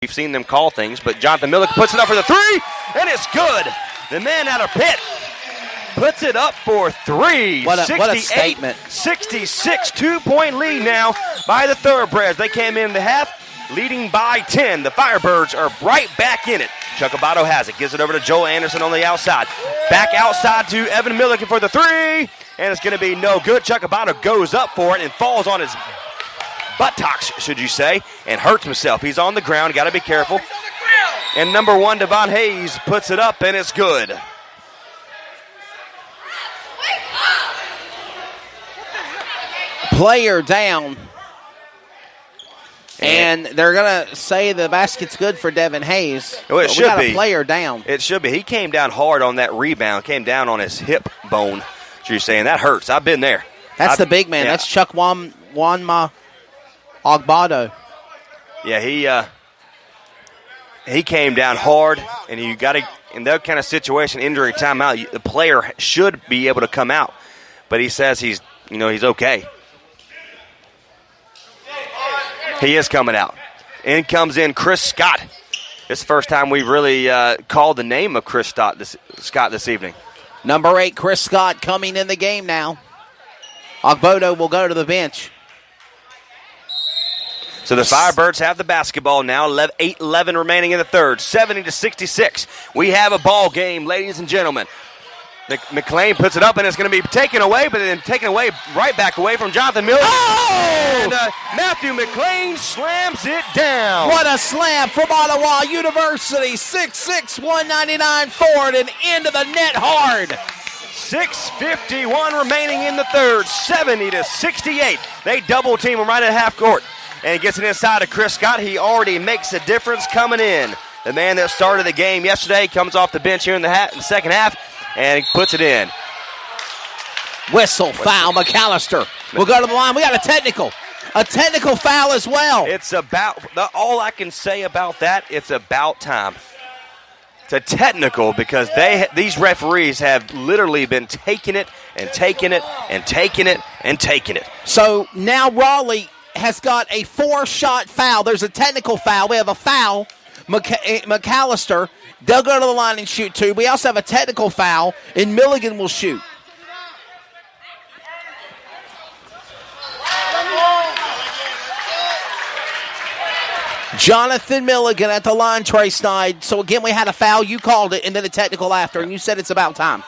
We've seen them call things, but Jonathan Milliken puts it up for the three, and it's good. The man out of Pitt puts it up for three. What a statement. 66, 2-point lead now by the Thoroughbreds. They came in the half leading by 10. The Firebirds are right back in it. Chuckabato has it, gives it over to Joel Anderson on the outside. Back outside to Evan Milliken for the three, and it's going to be no good. Chuckabato goes up for it and falls on his buttocks, should you say, and hurts himself. He's on the ground, got to be careful. And number 1, Devon Hayes, puts it up, and it's good. Player down. And they're going to say the basket's good for Devin Hayes. Well, it should be. We got a player down. It should be. He came down hard on that rebound, came down on his hip bone. You're saying that hurts. I've been there. That's the big man. Yeah. That's Chuck Wanma Ogbado. Yeah, he came down hard, and you got to, in that kind of situation, injury timeout, the player should be able to come out. But he says he's okay. He is coming out. In comes in Chris Scott. It's the first time we've really called the name of Chris Scott this evening. Number 8, Chris Scott, coming in the game now. Ogbodo will go to the bench. So the Firebirds have the basketball now. 8-11 remaining in the third. 70-66. We have a ball game, ladies and gentlemen. McLean puts it up, and it's going to be taken away, but then taken away right back away from Jonathan Miller. Oh! And Matthew McLean slams it down. What a slam from Ottawa University. 6'6", 199 forward and into the net hard. 6:51 remaining in the third. 70-68. They double team him right at half court. And he gets it inside to Chris Scott. He already makes a difference coming in. The man that started the game yesterday comes off the bench here in the second half. And he puts it in. Whistle, foul, McAllister. We'll go to the line. We got a technical. A technical foul as well. It's all I can say about that, it's about time. It's a technical because these referees have literally been taking it and taking it and taking it and taking it. So now Raleigh has got a 4-shot foul. There's a technical foul. We have a foul. McAllister. They'll go to the line and shoot 2. We also have a technical foul, and Milligan will shoot. Jonathan Milligan at the line, Trey Snyde. So, again, we had a foul. You called it, and then a technical after, and you said it's about time.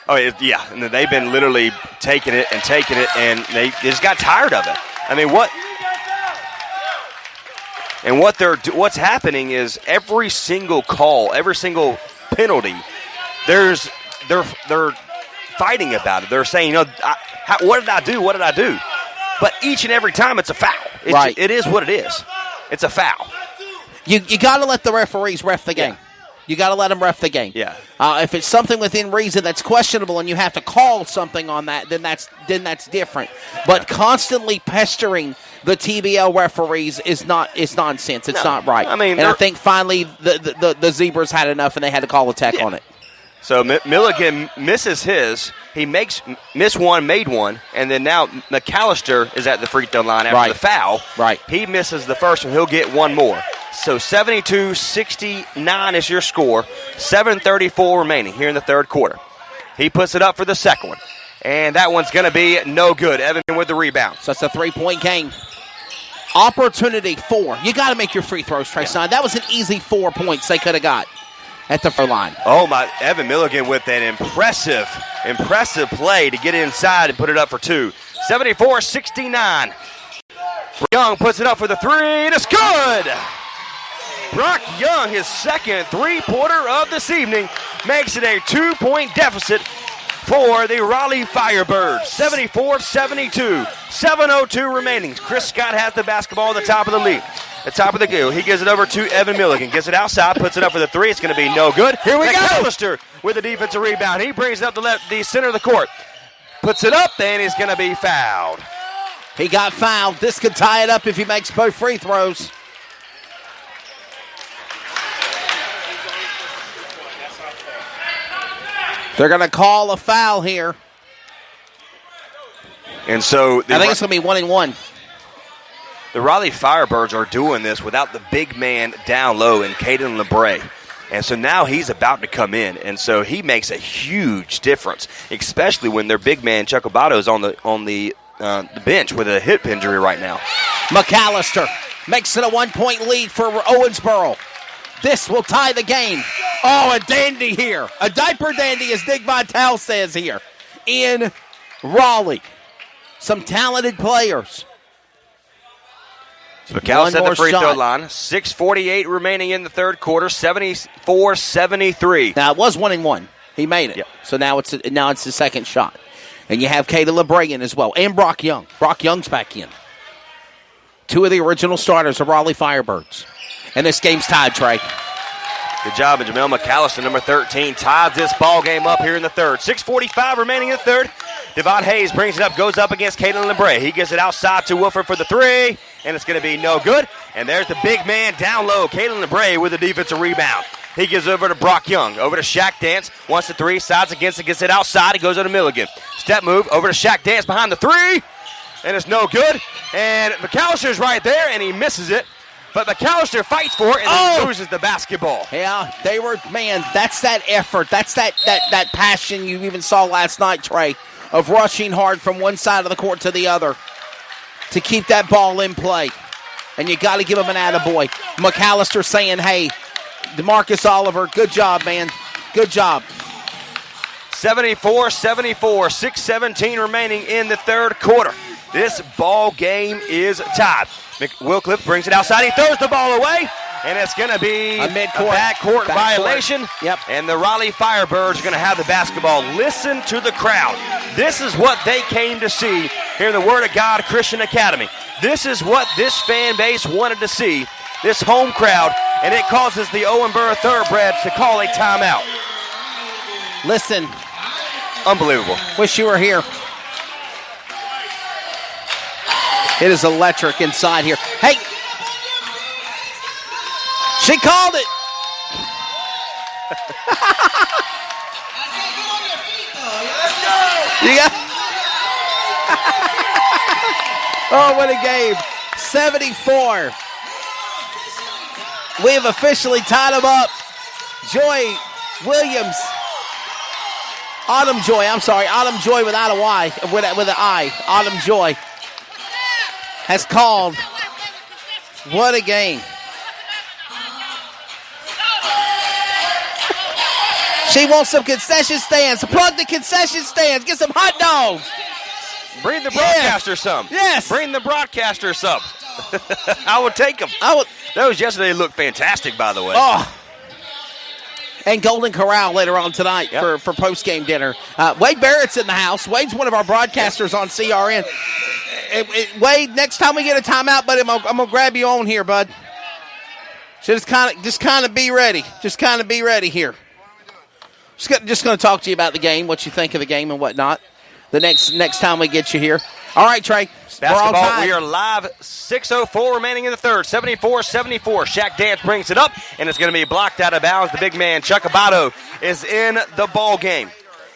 Oh, yeah. And they've been literally taking it, and they just got tired of it. I mean, And what's happening is every single call, every single penalty, they're fighting about it. They're saying, what did I do? What did I do? But each and every time it's a foul. Right. It is what it is. It's a foul. You got to let the referees ref the game. Yeah. You got to let them ref the game. Yeah. If it's something within reason that's questionable and you have to call something on that, then that's different. But constantly pestering the TBL referees is nonsense. It's not right. I mean, and I think finally the Zebras had enough and they had to call a tech on it. So Milligan misses his. He missed one, made one, and then now McAllister is at the free throw line after the foul. Right. He misses the first one. He'll get one more. So 72-69 is your score. 7:34 remaining here in the third quarter. He puts it up for the second one. And that one's going to be no good. Evan with the rebound. So it's a 3-point game. Opportunity 4. You got to make your free throws, Trey Stein. That was an easy 4 points they could have got at the front line. Oh, my. Evan Milligan with an impressive play to get inside and put it up for 2. 74-69. Young puts it up for the 3, and it's good. Brock Young, his second three-pointer of this evening, makes it a 2-point deficit for the Raleigh Firebirds. 74-72. 7:02 remaining. Chris Scott has the basketball at the top of the lead. The top of the go. He gives it over to Evan Milligan. Gets it outside, puts it up for the 3. It's going to be no good. Here we go. McAllister with a defensive rebound. He brings it up to the center of the court. Puts it up, and he's going to be fouled. He got fouled. This could tie it up if he makes both free throws. They're going to call a foul here. And so I think it's going to be 1-1. the Raleigh Firebirds are doing this without the big man down low in Caden LeBray. And so now he's about to come in, and so he makes a huge difference, especially when their big man Chuck Abato is on the bench with a hip injury right now. McAllister makes it a 1-point lead for Owensboro. This will tie the game. Oh, a dandy here. A diaper dandy, as Dick Vitale says here, in Raleigh. Some talented players. McAllister at the free throw line. 6:48 remaining in the third quarter. 74-73. Now, it was 1-1. He made it. Yep. So now it's the second shot. And you have Caden LeBray in as well. And Brock Young. Brock Young's back in. Two of the original starters of Raleigh Firebirds. And this game's tied, Trey. Good job, and Jamel McAllister, number 13, ties this ball game up here in the third. 6:45 remaining in the third. Devon Hayes brings it up, goes up against Caden LeBray. He gets it outside to Wolford for the three, and it's going to be no good. And there's the big man down low, Caden LeBray with a defensive rebound. He gives over to Brock Young, over to Shaq Dance, wants the three, sides against it, gets it outside. He goes over to Milligan. Step move, over to Shaq Dance behind the three, and it's no good. And McAllister's right there, and he misses it. But McAllister fights for it and loses the basketball. Yeah, they were, man, that's that effort. That's that passion you even saw last night, Trey, of rushing hard from one side of the court to the other to keep that ball in play. And you got to give him an attaboy. McAllister saying, hey, DeMarcus Oliver, good job, man. Good job. 74-74, 6:17 remaining in the third quarter. This ball game is tied. Wilcliffe brings it outside. He throws the ball away, and it's going to be a backcourt violation. Yep. And the Raleigh Firebirds are going to have the basketball. Listen to the crowd. This is what they came to see here in the Word of God Christian Academy. This is what this fan base wanted to see, this home crowd, and it causes the Owensboro Thoroughbreds to call a timeout. Listen. Unbelievable. Wish you were here. It is electric inside here. Hey! She called it! You got Oh, what a game. 74. We have officially tied them up. Joy Williams. Autumn Joy, I'm sorry. Autumn Joy without a Y, with an I. Autumn Joy has called. What a game. She wants some concession stands. Plug the concession stands. Get some hot dogs. Bring the broadcaster some. Yes. Bring the broadcaster some. I would take them. Those yesterday looked fantastic, by the way. Oh. And Golden Corral later on tonight for post-game dinner. Wade Barrett's in the house. Wade's one of our broadcasters on CRN. Wade, next time we get a timeout, buddy, I'm gonna grab you on here, bud. So just kind of be ready. Just kind of be ready here. Just going to talk to you about the game, what you think of the game and whatnot. The next time we get you here. All right, Trey. Basketball, we are live. 6:04 remaining in the third. 74-74. Shaq Dance brings it up, and it's going to be blocked out of bounds. The big man, Chuck Abato, is in the ball game,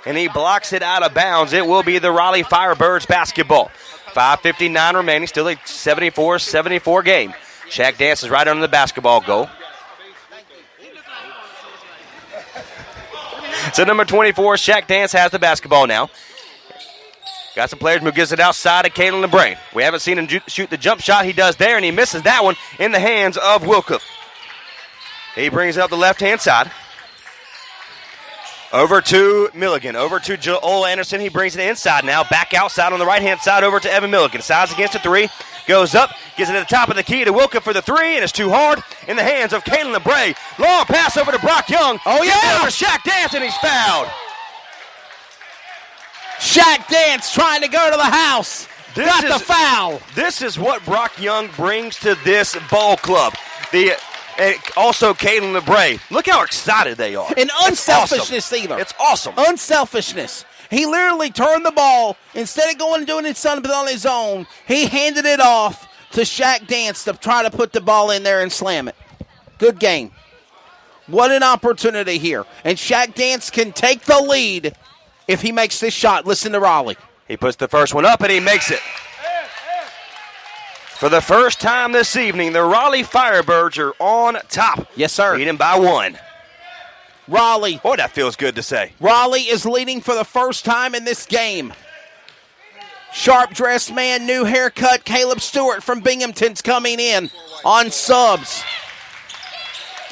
and he blocks it out of bounds. It will be the Raleigh Firebirds basketball. 5:59 remaining, still a 74-74 game. Shaq Dance is right under the basketball goal. So number 24, Shaq Dance has the basketball now. Got some players who gets it outside of Caden LeBray. We haven't seen him shoot the jump shot. He does there, and he misses that one in the hands of Wilcliffe. He brings it up the left-hand side. Over to Milligan. Over to Joel Anderson. He brings it inside now. Back outside on the right-hand side over to Evan Milligan. Sides against the three. Goes up. Gets it at the top of the key to Wilcliffe for the three, and it's too hard in the hands of Caden LeBray. Long pass over to Brock Young. Oh, yeah. Over to Shaq Dance, and he's fouled. Shaq Dance trying to go to the house. Got the foul. This is what Brock Young brings to this ball club. Also Caden LeBray. Look how excited they are. And unselfishness either. It's awesome. Unselfishness. He literally turned the ball. Instead of going and doing it on his own, he handed it off to Shaq Dance to try to put the ball in there and slam it. Good game. What an opportunity here. And Shaq Dance can take the lead if he makes this shot. Listen to Raleigh. He puts the first one up, and he makes it. For the first time this evening, the Raleigh Firebirds are on top. Yes, sir. Leading by 1. Raleigh. Boy, that feels good to say. Raleigh is leading for the first time in this game. Sharp-dressed man, new haircut, Caleb Stewart from Binghamton's coming in on subs.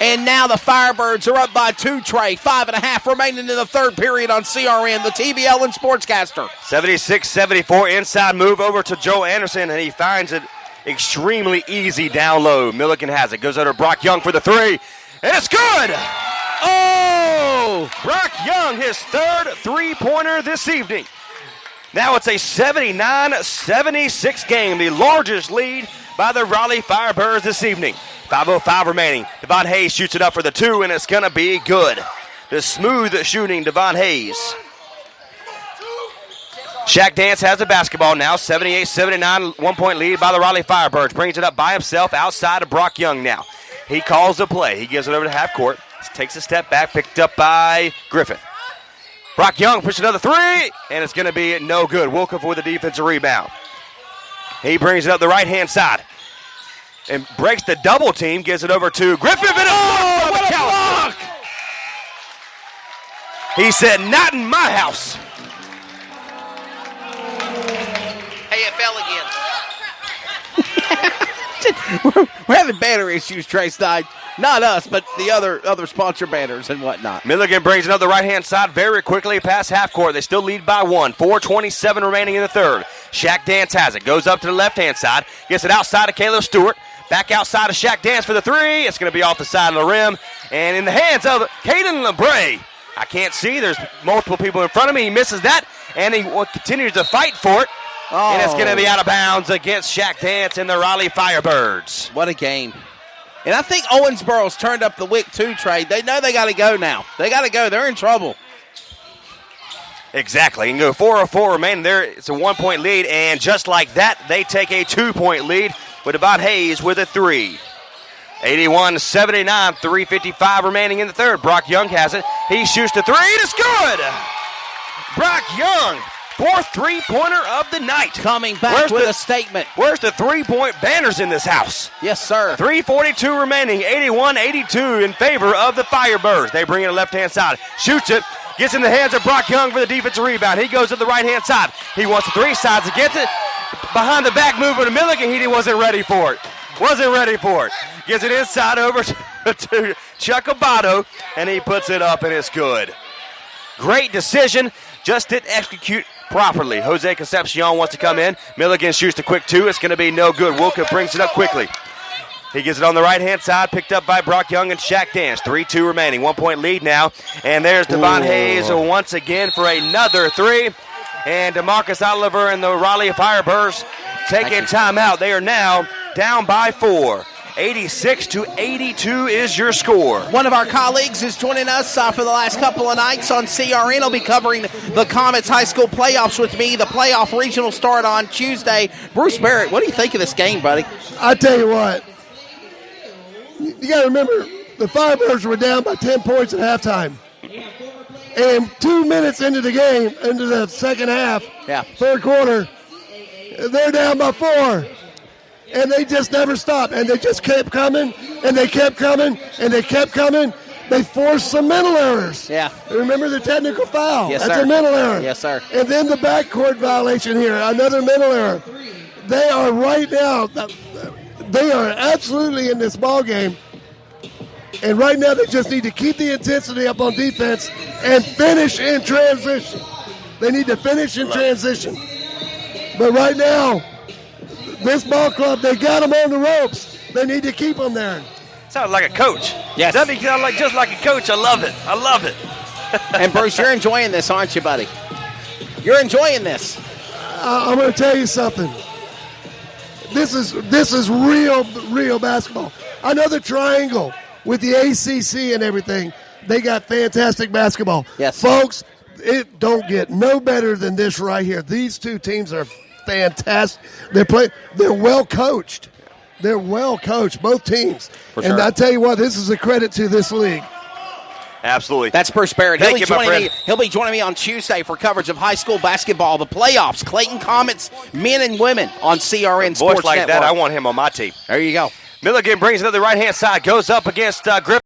And now the Firebirds are up by 2, Trey. 5.5 remaining in the third period on CRN, the TBL and Sportscaster. 76-74, inside move over to Joe Anderson, and he finds it extremely easy down low. Milliken has it, goes over to Brock Young for the 3, and it's good! Oh! Brock Young, his third three-pointer this evening. Now it's a 79-76 game, the largest lead by the Raleigh Firebirds this evening. 5:05 remaining. Devon Hayes shoots it up for the 2, and it's going to be good. The smooth shooting Devon Hayes. Shaq Dance has the basketball now. 78-79, 1-point lead by the Raleigh Firebirds. Brings it up by himself outside of Brock Young now. He calls the play. He gives it over to half court. Takes a step back, picked up by Griffith. Brock Young pushes another 3, and it's going to be no good. Wolcott with the defensive rebound. He brings it up the right-hand side and breaks the double team, gives it over to Griffith, and what a block! He said, not in my house. Hey, it fell again. We're having banner issues, Trey Stein. Not us, but the other sponsor banners and whatnot. Milligan brings it up the right-hand side very quickly past half court. They still lead by 1. 4:27 remaining in the third. Shaq Dance has it. Goes up to the left-hand side. Gets it outside of Caleb Stewart. Back outside of Shaq Dance for the 3. It's going to be off the side of the rim. And in the hands of Caden LeBray. I can't see. There's multiple people in front of me. He misses that. And he continues to fight for it. Oh. And it's going to be out of bounds against Shaq Dance and the Raleigh Firebirds. What a game. And I think Owensboro's turned up the wick too, Trey. They know they got to go now. They got to go. They're in trouble. Exactly. You can go 4:04 remaining there. It's a 1-point lead, and just like that, they take a 2-point lead with Devon Hayes with a 3. 81-79, 3:55 remaining in the third. Brock Young has it. He shoots the 3, and it's good! Brock Young, 4th three-pointer of the night. Coming back with a statement. Where's the 3-point banners in this house? Yes, sir. 3:42 remaining, 81-82 in favor of the Firebirds. They bring it to the left-hand side. Shoots it. Gets in the hands of Brock Young for the defensive rebound. He goes to the right-hand side. He wants the 3 sides against it. Behind the back movement of Milligan, he wasn't ready for it. Gets it inside over to Chuck Abato, and he puts it up, and it's good. Great decision. Just didn't execute properly. Jose Concepcion wants to come in. Milligan shoots the quick 2. It's going to be no good. Wolcott brings it up quickly. He gets it on the right-hand side, picked up by Brock Young and Shaq Dance. 3-2 remaining, 1-point lead now. And there's Devon Hayes once again for another 3. And DeMarcus Oliver and the Raleigh Firebirds taking timeout. They are now down by 4. 86-82 is your score. One of our colleagues is joining us for the last couple of nights on CRN. He'll be covering the Comets High School playoffs with me. The playoff regional start on Tuesday. Bruce Barrett, what do you think of this game, buddy? I tell you what, you got to remember, the Firebirds were down by 10 points at halftime. And 2 minutes into the game, into the second half, third quarter, they're down by 4. And they just never stopped. And they just kept coming, and they kept coming, and they kept coming. They forced some mental errors. Yeah. Remember the technical foul? Yes, That's sir. a mental error. Yes, sir. And then the backcourt violation here, another mental error. They are right now, they are absolutely in this ball game. And right now they just need to keep the intensity up on defense and finish in transition. They need to finish in transition. But right now, this ball club, they got them on the ropes. They need to keep them there. Sounds like a coach. Yes. Doesn't he sound like just like a coach? I love it. And Bruce, you're enjoying this, aren't you, buddy? You're enjoying this. I'm going to tell you something. This is real basketball. Another triangle with the ACC and everything. They got fantastic basketball. Yes. Folks, it don't get no better than this right here. These two teams are fantastic. They're well coached. Both teams. For sure. And I tell you what, this is a credit to this league. Absolutely. That's Bruce Barrett. Thank you, my friend. He'll be joining me on Tuesday for coverage of high school basketball, the playoffs, Clayton Comets, men and women on CRN Sports Voice like Network. that, I want him on my team. There you go. Milligan brings it to the right-hand side, goes up against Griffin.